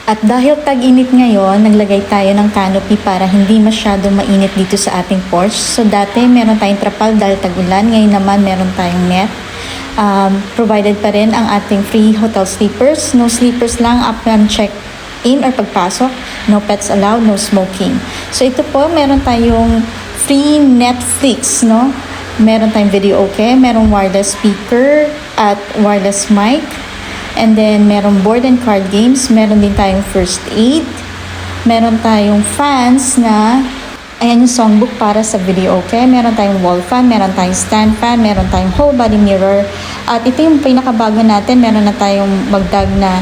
At dahil tag-init ngayon, naglagay tayo ng canopy para hindi masyado mainit dito sa ating porch. So dati meron tayong trapal dahil tag-ulan, ngayon naman meron tayong net. Provided pa rin ang ating free hotel sleepers. No sleepers lang upon check-in or pagpasok. No pets allowed, no smoking. So ito po, meron tayong free Netflix, no? Meron tayong video okay, merong wireless speaker at wireless mic. And then, meron board and card games. Meron din tayong first aid. Meron tayong fans na, ayan yung songbook para sa video, okay? Meron tayong wall fan, meron tayong stand fan, meron tayong whole body mirror. At ito yung pinakabago natin, meron na tayong magdag na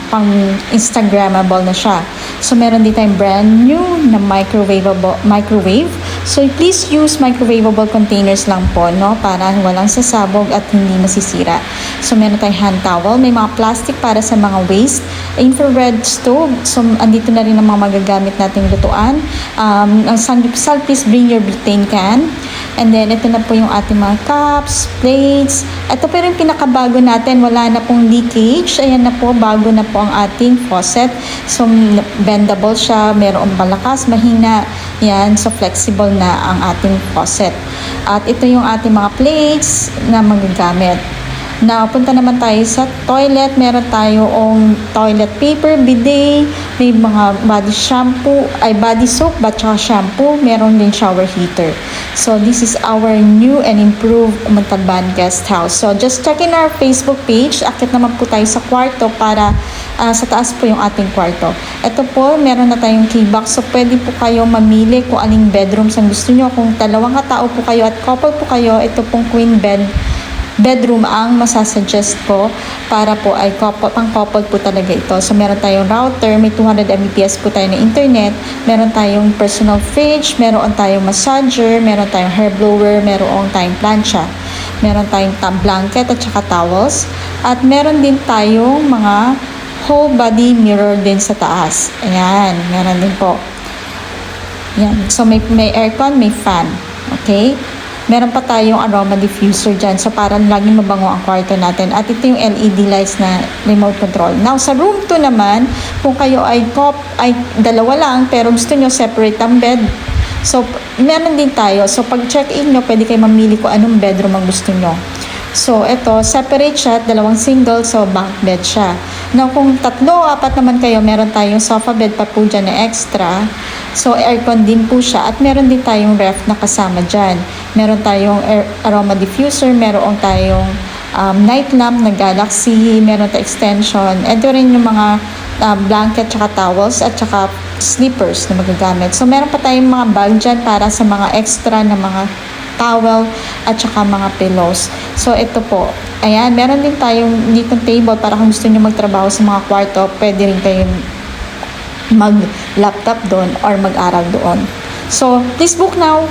pang Instagrammable na siya. So, meron din tayong brand new na microwave. So, please use microwavable containers lang po, no? Para walang sasabog at hindi masisira. So, meron tayong hand towel. May mga plastic para sa mga waste. Infrared stove. So, andito na rin ang mga magagamit nating lutuan. Ang sanggipsal, please bring your butane can. And then, ito na po yung ating mga cups, plates. Ito pero yung pinakabago natin, wala na pong leakage. Ayan na po, bago na po ang ating faucet. So, bendable siya, mayroong malakas, mahina. Yan, so flexible na ang ating faucet. At ito yung ating mga plates na magagamit. Now, punta naman tayo sa toilet. Meron tayong toilet paper, bidet, may mga body soap, at saka shampoo. Meron din shower heater. So, this is our new and improved Montalban guest house. So, just check in our Facebook page. Akit naman po tayo sa kwarto para sa taas po yung ating kwarto. Ito po, meron na tayong key box. So, pwede po kayo mamili kung aling bedrooms ang gusto nyo. Kung dalawang katao po kayo at couple po kayo, ito pong queen bedroom ang masasuggest ko para po ay pang-couple po talaga ito. So, meron tayong router, may 200 Mbps po tayo na internet, meron tayong personal fridge, meron tayong massager, meron tayong hair blower, meron tayong plancha, meron tayong blanket at saka towels, at meron din tayong mga whole body mirror din sa taas. Ayan, meron din po. Ayan. So, may aircon, may fan. Okay? Meron pa tayong aroma diffuser dyan. So, para laging mabango ang kwarto natin. At ito yung LED lights na remote control. Now, sa room 2 naman, kung kayo ay dalawa lang, pero gusto nyo separate ang bed. So, meron din tayo. So, pag check-in nyo, pwede kayo mamili kung anong bedroom ang gusto nyo. So, ito, separate siya, dalawang single, so bunk bed siya. Now, kung 3-4 naman kayo, meron tayong sofa bed pa po dyan na extra. So, aircon din po siya. At meron din tayong ref na kasama dyan. Meron tayong aroma diffuser, meron tayong night lamp na Galaxy, meron tayong extension. Ito rin yung mga blanket, tsaka towels, at tsaka slippers na magagamit. So, meron pa tayong mga bag dyan para sa mga extra na mga towel at saka mga pillows. So, ito po. Ayan, meron din tayong ditong table para kung gusto nyo magtrabaho sa mga kwarto, pwede rin kayong mag-laptop doon or mag-aral doon. So, please book now!